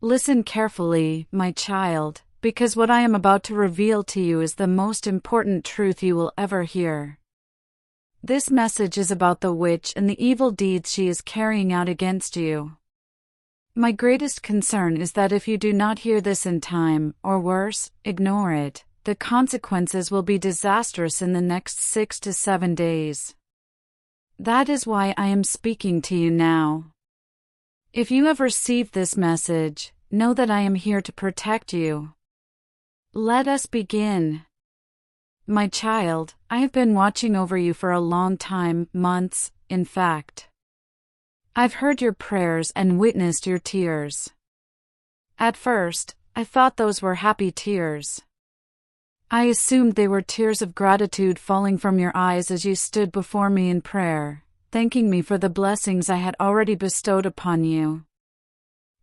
Listen carefully, my child, because what I am about to reveal to you is the most important truth you will ever hear. This message is about the witch and the evil deeds she is carrying out against you. My greatest concern is that if you do not hear this in time, or worse, ignore it, the consequences will be disastrous in the next 6 to 7 days. That is why I am speaking to you now. If you have received this message, know that I am here to protect you. Let us begin. My child, I have been watching over you for a long time, months, in fact. I've heard your prayers and witnessed your tears. At first, I thought those were happy tears. I assumed they were tears of gratitude falling from your eyes as you stood before me in prayer, thanking me for the blessings I had already bestowed upon you.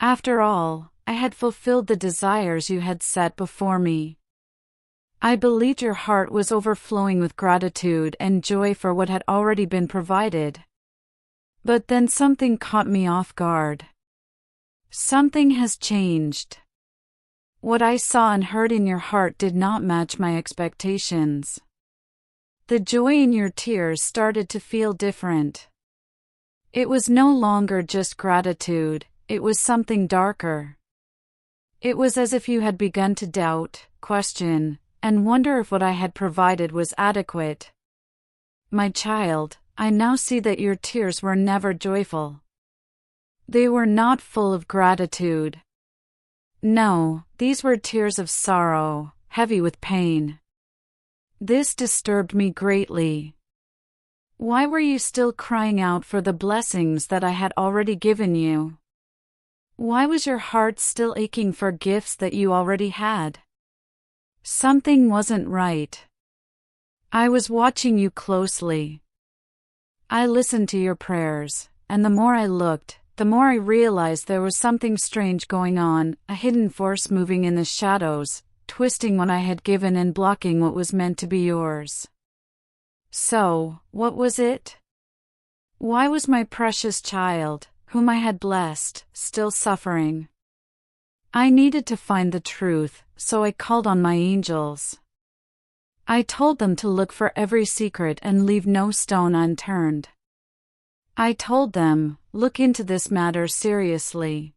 After all, I had fulfilled the desires you had set before me. I believed your heart was overflowing with gratitude and joy for what had already been provided. But then something caught me off guard. Something has changed. What I saw and heard in your heart did not match my expectations. The joy in your tears started to feel different. It was no longer just gratitude, it was something darker. It was as if you had begun to doubt, question, and wonder if what I had provided was adequate. My child, I now see that your tears were never joyful. They were not full of gratitude. No, these were tears of sorrow, heavy with pain. This disturbed me greatly. Why were you still crying out for the blessings that I had already given you? Why was your heart still aching for gifts that you already had? Something wasn't right. I was watching you closely. I listened to your prayers, and the more I looked, the more I realized there was something strange going on, a hidden force moving in the shadows, twisting what I had given and blocking what was meant to be yours. So, what was it? Why was my precious child, whom I had blessed, still suffering? I needed to find the truth, so I called on my angels. I told them to look for every secret and leave no stone unturned. I told them, look into this matter seriously.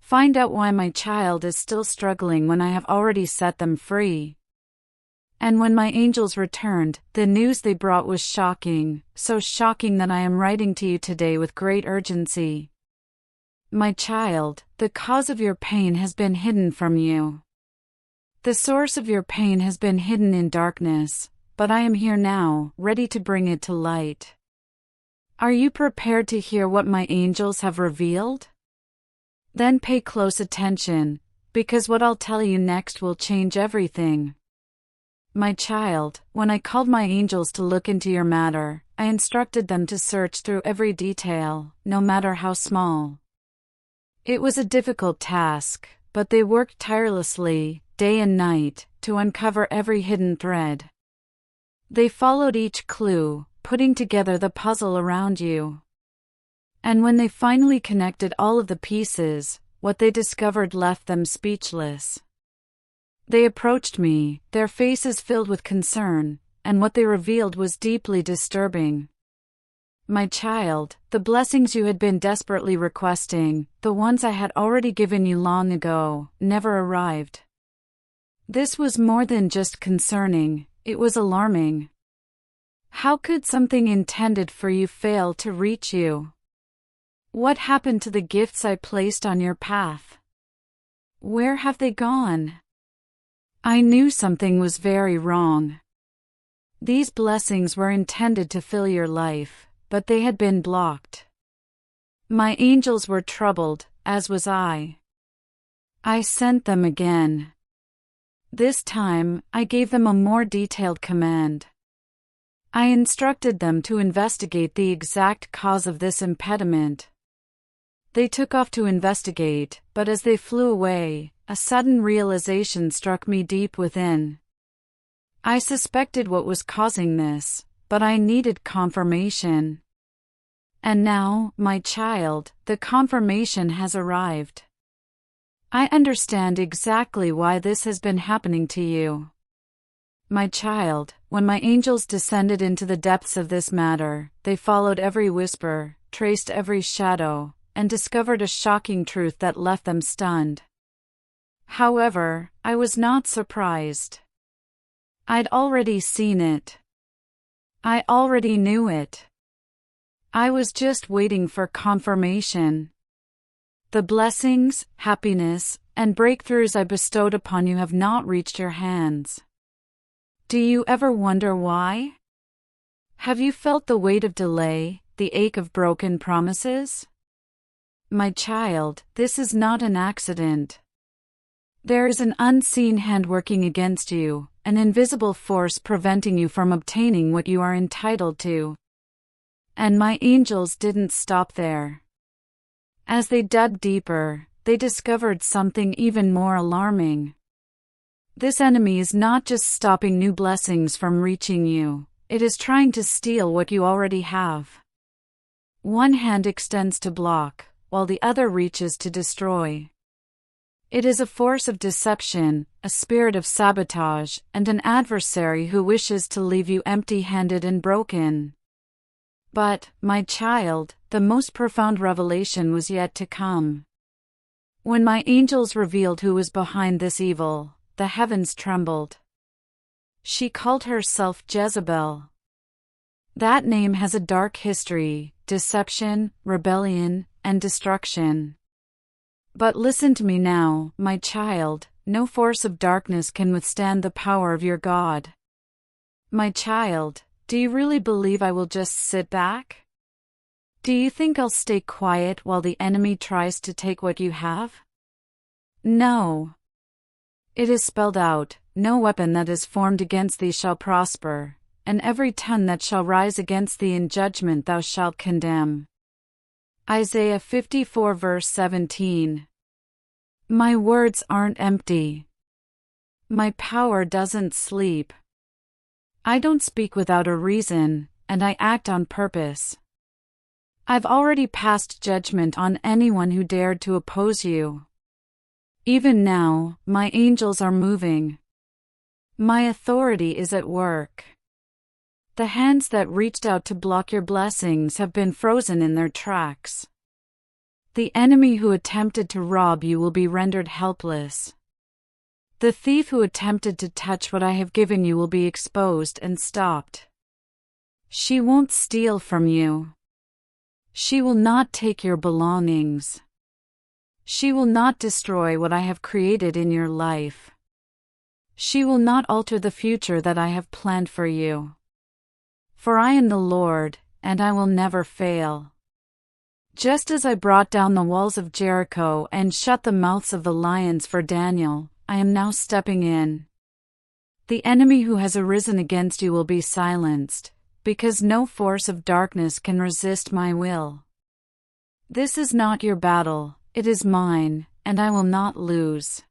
Find out why my child is still struggling when I have already set them free. And when my angels returned, the news they brought was shocking, so shocking that I am writing to you today with great urgency. My child, the cause of your pain has been hidden from you. The source of your pain has been hidden in darkness, but I am here now, ready to bring it to light. Are you prepared to hear what my angels have revealed? Then pay close attention, because what I'll tell you next will change everything. My child, when I called my angels to look into your matter, I instructed them to search through every detail, no matter how small. It was a difficult task, but they worked tirelessly, day and night, to uncover every hidden thread. They followed each clue, putting together the puzzle around you. And when they finally connected all of the pieces, what they discovered left them speechless. They approached me, their faces filled with concern, and what they revealed was deeply disturbing. My child, the blessings you had been desperately requesting, the ones I had already given you long ago, never arrived. This was more than just concerning, it was alarming. How could something intended for you fail to reach you? What happened to the gifts I placed on your path? Where have they gone? I knew something was very wrong. These blessings were intended to fill your life, but they had been blocked. My angels were troubled, as was I. I sent them again. This time, I gave them a more detailed command. I instructed them to investigate the exact cause of this impediment. They took off to investigate, but as they flew away, a sudden realization struck me deep within. I suspected what was causing this, but I needed confirmation. And now, my child, the confirmation has arrived. I understand exactly why this has been happening to you. My child, when my angels descended into the depths of this matter, they followed every whisper, traced every shadow, and discovered a shocking truth that left them stunned. However, I was not surprised. I'd already seen it. I already knew it. I was just waiting for confirmation. The blessings, happiness, and breakthroughs I bestowed upon you have not reached your hands. Do you ever wonder why? Have you felt the weight of delay, the ache of broken promises? My child, this is not an accident. There is an unseen hand working against you, an invisible force preventing you from obtaining what you are entitled to. And my angels didn't stop there. As they dug deeper, they discovered something even more alarming. This enemy is not just stopping new blessings from reaching you, it is trying to steal what you already have. One hand extends to block, while the other reaches to destroy. It is a force of deception, a spirit of sabotage, and an adversary who wishes to leave you empty-handed and broken. But, my child, the most profound revelation was yet to come. When my angels revealed who was behind this evil, the heavens trembled. She called herself Jezebel. That name has a dark history, deception, rebellion, and destruction. But listen to me now, my child, no force of darkness can withstand the power of your God. My child, do you really believe I will just sit back? Do you think I'll stay quiet while the enemy tries to take what you have? No. It is spelled out, no weapon that is formed against thee shall prosper, and every tongue that shall rise against thee in judgment thou shalt condemn. Isaiah 54 verse 17. My words aren't empty. My power doesn't sleep. I don't speak without a reason, and I act on purpose. I've already passed judgment on anyone who dared to oppose you. Even now, my angels are moving. My authority is at work. The hands that reached out to block your blessings have been frozen in their tracks. The enemy who attempted to rob you will be rendered helpless. The thief who attempted to touch what I have given you will be exposed and stopped. She won't steal from you. She will not take your belongings. She will not destroy what I have created in your life. She will not alter the future that I have planned for you. For I am the Lord, and I will never fail. Just as I brought down the walls of Jericho and shut the mouths of the lions for Daniel, I am now stepping in. The enemy who has arisen against you will be silenced, because no force of darkness can resist my will. This is not your battle, it is mine, and I will not lose.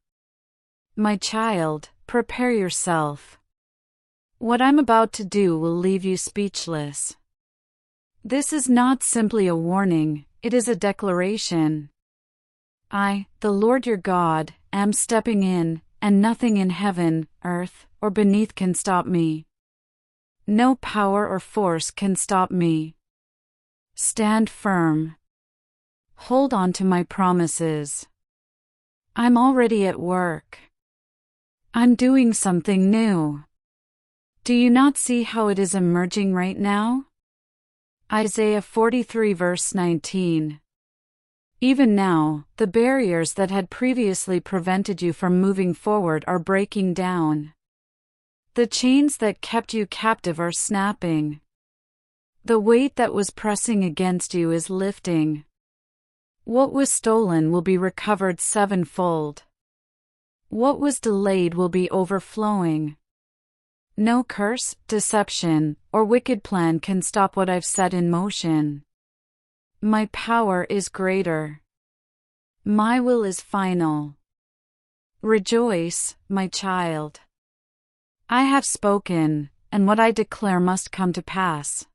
My child, prepare yourself. What I'm about to do will leave you speechless. This is not simply a warning, it is a declaration. I, the Lord your God, am stepping in, and nothing in heaven, earth, or beneath can stop me. No power or force can stop me. Stand firm. Hold on to my promises. I'm already at work. I'm doing something new. Do you not see how it is emerging right now? Isaiah 43 verse 19. Even now, the barriers that had previously prevented you from moving forward are breaking down. The chains that kept you captive are snapping. The weight that was pressing against you is lifting. What was stolen will be recovered sevenfold. What was delayed will be overflowing. No curse, deception, or wicked plan can stop what I've set in motion. My power is greater. My will is final. Rejoice, my child. I have spoken, and what I declare must come to pass.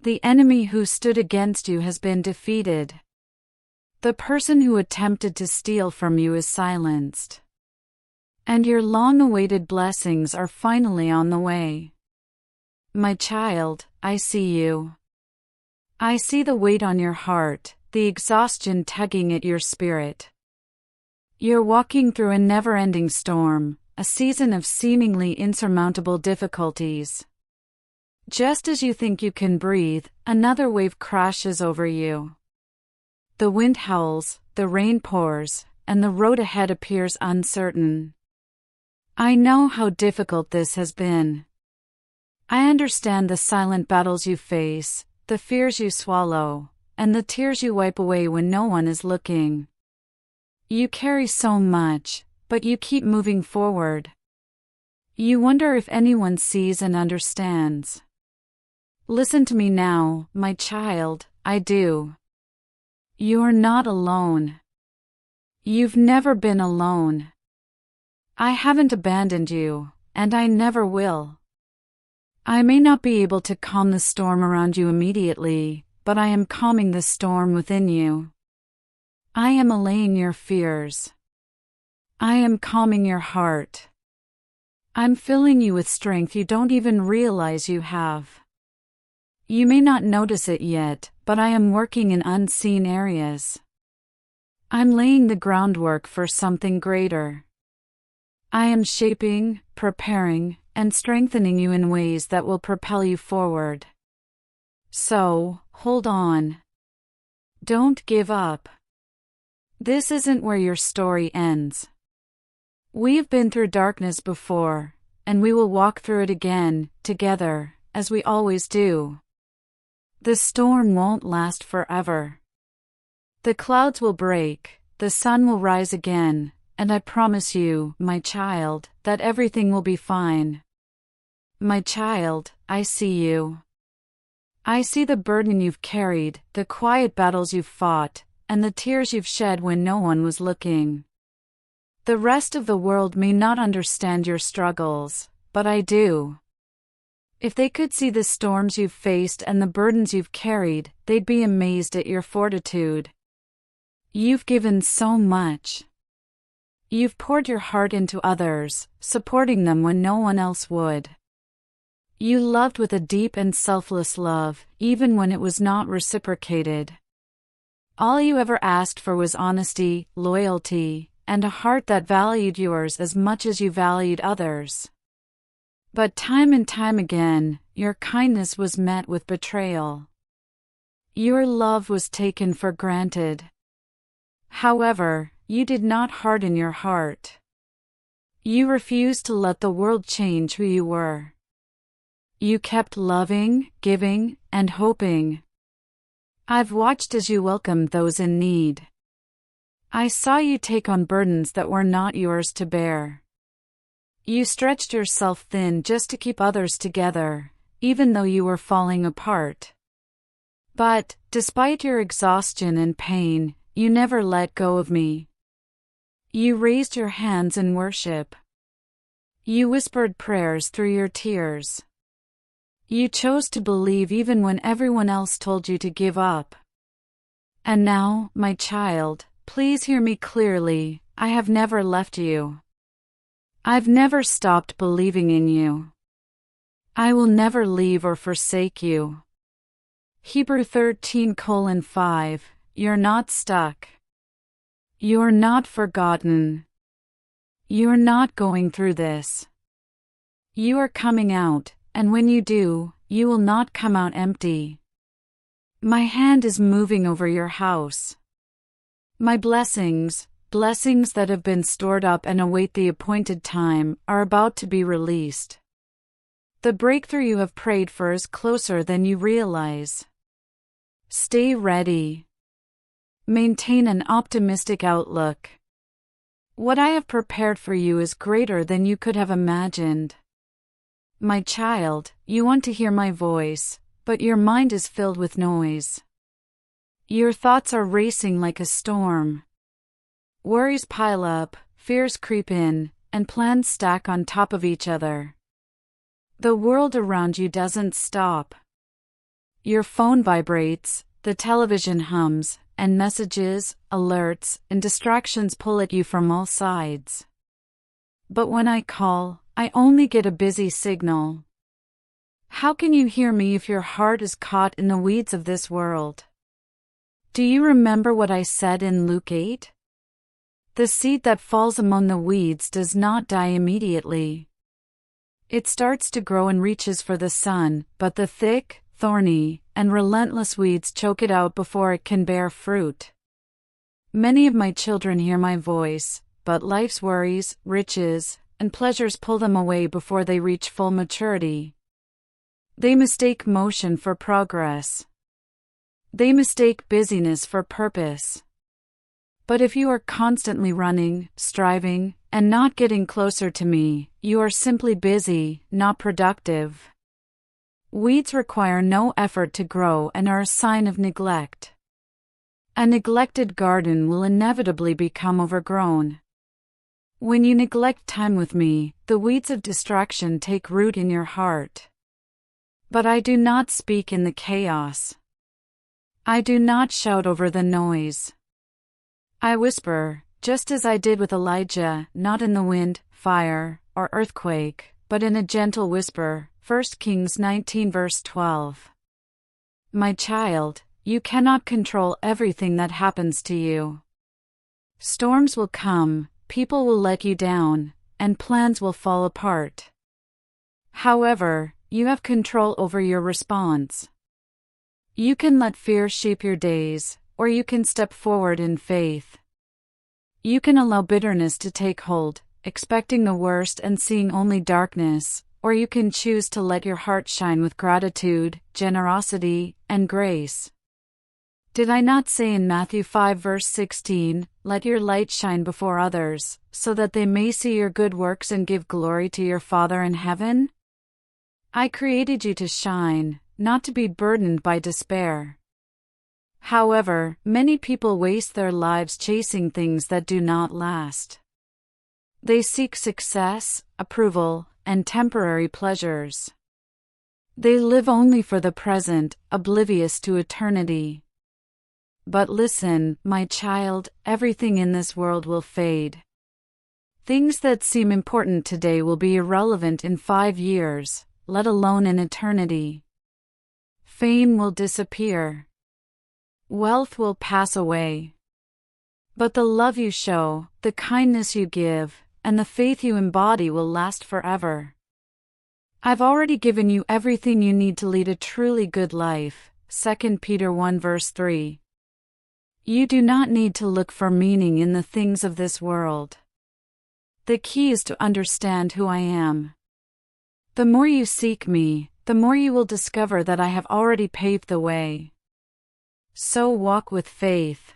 The enemy who stood against you has been defeated. The person who attempted to steal from you is silenced. And your long-awaited blessings are finally on the way. My child, I see you. I see the weight on your heart, the exhaustion tugging at your spirit. You're walking through a never-ending storm, a season of seemingly insurmountable difficulties. Just as you think you can breathe, another wave crashes over you. The wind howls, the rain pours, and the road ahead appears uncertain. I know how difficult this has been. I understand the silent battles you face, the fears you swallow, and the tears you wipe away when no one is looking. You carry so much, but you keep moving forward. You wonder if anyone sees and understands. Listen to me now, my child, I do. You're not alone. You've never been alone. I haven't abandoned you, and I never will. I may not be able to calm the storm around you immediately, but I am calming the storm within you. I am allaying your fears. I am calming your heart. I'm filling you with strength you don't even realize you have. You may not notice it yet, but I am working in unseen areas. I'm laying the groundwork for something greater. I am shaping, preparing, and strengthening you in ways that will propel you forward. So, hold on. Don't give up. This isn't where your story ends. We've been through darkness before, and we will walk through it again, together, as we always do. The storm won't last forever. The clouds will break, the sun will rise again, and I promise you, my child, that everything will be fine. My child, I see you. I see the burden you've carried, the quiet battles you've fought, and the tears you've shed when no one was looking. The rest of the world may not understand your struggles, but I do. If they could see the storms you've faced and the burdens you've carried, they'd be amazed at your fortitude. You've given so much. You've poured your heart into others, supporting them when no one else would. You loved with a deep and selfless love, even when it was not reciprocated. All you ever asked for was honesty, loyalty, and a heart that valued yours as much as you valued others. But time and time again, your kindness was met with betrayal. Your love was taken for granted. However, you did not harden your heart. You refused to let the world change who you were. You kept loving, giving, and hoping. I've watched as you welcomed those in need. I saw you take on burdens that were not yours to bear. You stretched yourself thin just to keep others together, even though you were falling apart. But, despite your exhaustion and pain, you never let go of me. You raised your hands in worship. You whispered prayers through your tears. You chose to believe even when everyone else told you to give up. And now, my child, please hear me clearly, I have never left you. I've never stopped believing in you. I will never leave or forsake you. Hebrews 13:5, you're not stuck. You're not forgotten. You're not going through this. You are coming out, and when you do, you will not come out empty. My hand is moving over your house. My blessings that have been stored up and await the appointed time, are about to be released. The breakthrough you have prayed for is closer than you realize. Stay ready. Maintain an optimistic outlook. What I have prepared for you is greater than you could have imagined. My child, you want to hear my voice, but your mind is filled with noise. Your thoughts are racing like a storm. Worries pile up, fears creep in, and plans stack on top of each other. The world around you doesn't stop. Your phone vibrates, the television hums, and messages, alerts, and distractions pull at you from all sides. But when I call, I only get a busy signal. How can you hear me if your heart is caught in the weeds of this world? Do you remember what I said in Luke 8? The seed that falls among the weeds does not die immediately. It starts to grow and reaches for the sun, but the thick, thorny, and relentless weeds choke it out before it can bear fruit. Many of my children hear my voice, but life's worries, riches, and pleasures pull them away before they reach full maturity. They mistake motion for progress. They mistake busyness for purpose. But if you are constantly running, striving, and not getting closer to me, you are simply busy, not productive. Weeds require no effort to grow and are a sign of neglect. A neglected garden will inevitably become overgrown. When you neglect time with me, the weeds of distraction take root in your heart. But I do not speak in the chaos. I do not shout over the noise. I whisper, just as I did with Elijah, not in the wind, fire, or earthquake, but in a gentle whisper. 1 Kings 19 verse 12. My child, you cannot control everything that happens to you. Storms will come, people will let you down, and plans will fall apart. However, you have control over your response. You can let fear shape your days, or you can step forward in faith. You can allow bitterness to take hold, expecting the worst and seeing only darkness, or you can choose to let your heart shine with gratitude, generosity, and grace. Did I not say in Matthew 5 verse 16, "Let your light shine before others, so that they may see your good works and give glory to your Father in heaven"? I created you to shine, not to be burdened by despair. However, many people waste their lives chasing things that do not last. They seek success, approval, and temporary pleasures. They live only for the present, oblivious to eternity. But listen, my child, everything in this world will fade. Things that seem important today will be irrelevant in 5 years, let alone in eternity. Fame will disappear. Wealth will pass away. But the love you show, the kindness you give, and the faith you embody will last forever. I've already given you everything you need to lead a truly good life. 2 Peter 1 verse 3. You do not need to look for meaning in the things of this world. The key is to understand who I am. The more you seek me, the more you will discover that I have already paved the way. So walk with faith.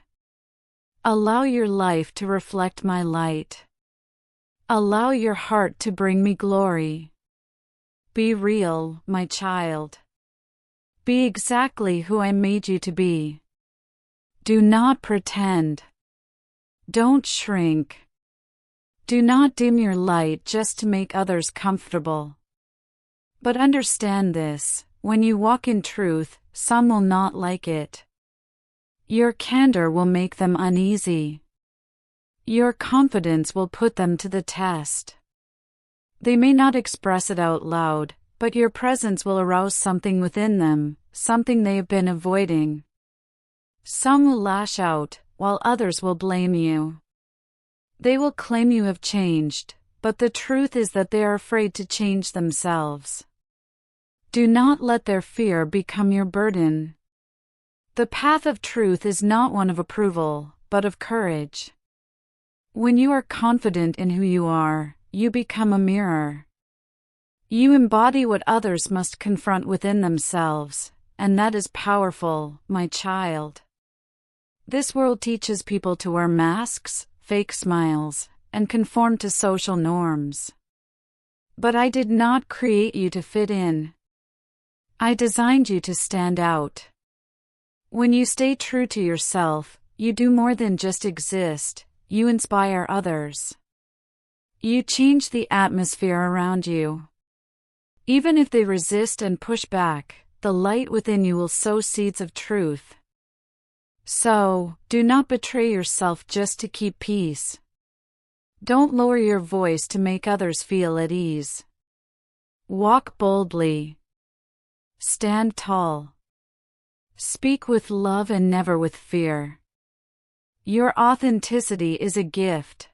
Allow your life to reflect my light. Allow your heart to bring me glory. Be real, my child. Be exactly who I made you to be. Do not pretend. Don't shrink. Do not dim your light just to make others comfortable. But understand this, when you walk in truth, some will not like it. Your candor will make them uneasy. Your confidence will put them to the test. They may not express it out loud, but your presence will arouse something within them, something they have been avoiding. Some will lash out, while others will blame you. They will claim you have changed, but the truth is that they are afraid to change themselves. Do not let their fear become your burden. The path of truth is not one of approval, but of courage. When you are confident in who you are, you become a mirror. You embody what others must confront within themselves, and that is powerful, my child. This world teaches people to wear masks, fake smiles, and conform to social norms. But I did not create you to fit in. I designed you to stand out. When you stay true to yourself, you do more than just exist, you inspire others. You change the atmosphere around you. Even if they resist and push back, the light within you will sow seeds of truth. So, do not betray yourself just to keep peace. Don't lower your voice to make others feel at ease. Walk boldly. Stand tall. Speak with love and never with fear. Your authenticity is a gift.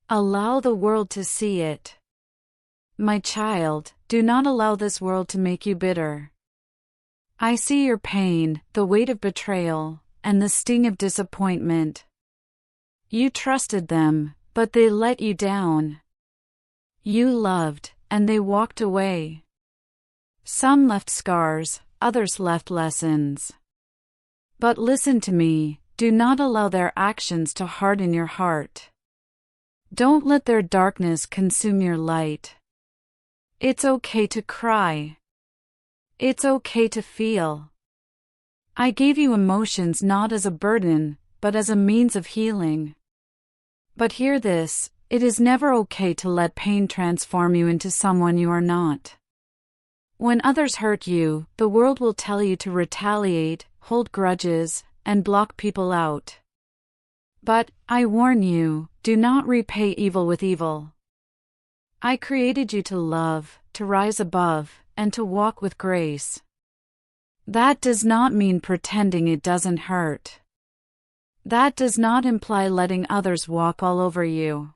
Allow the world to see it. My child, do not allow this world to make you bitter. I see your pain, the weight of betrayal, and the sting of disappointment. You trusted them, but they let you down. You loved, and they walked away. Some left scars, others left lessons. But listen to me, do not allow their actions to harden your heart. Don't let their darkness consume your light. It's okay to cry. It's okay to feel. I gave you emotions not as a burden, but as a means of healing. But hear this, it is never okay to let pain transform you into someone you are not. When others hurt you, the world will tell you to retaliate, hold grudges, and block people out. But, I warn you, do not repay evil with evil. I created you to love, to rise above, and to walk with grace. That does not mean pretending it doesn't hurt. That does not imply letting others walk all over you.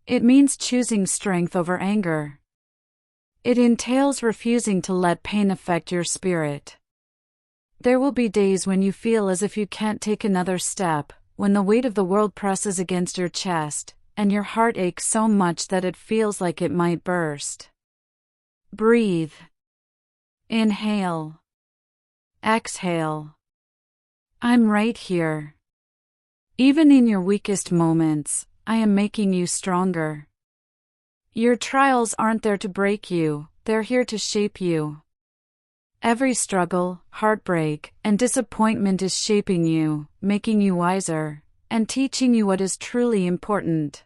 It means choosing strength over anger. It entails refusing to let pain affect your spirit. There will be days when you feel as if you can't take another step, when the weight of the world presses against your chest, and your heart aches so much that it feels like it might burst. Breathe. Inhale. Exhale. I'm right here. Even in your weakest moments, I am making you stronger. Your trials aren't there to break you, they're here to shape you. Every struggle, heartbreak, and disappointment is shaping you, making you wiser, and teaching you what is truly important.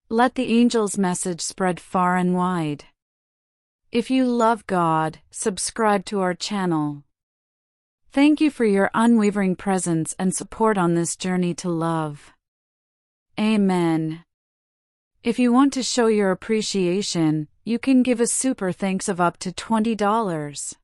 Let the angel's message spread far and wide. If you love God, subscribe to our channel. Thank you for your unwavering presence and support on this journey to love. Amen. If you want to show your appreciation, you can give a super thanks of up to $20.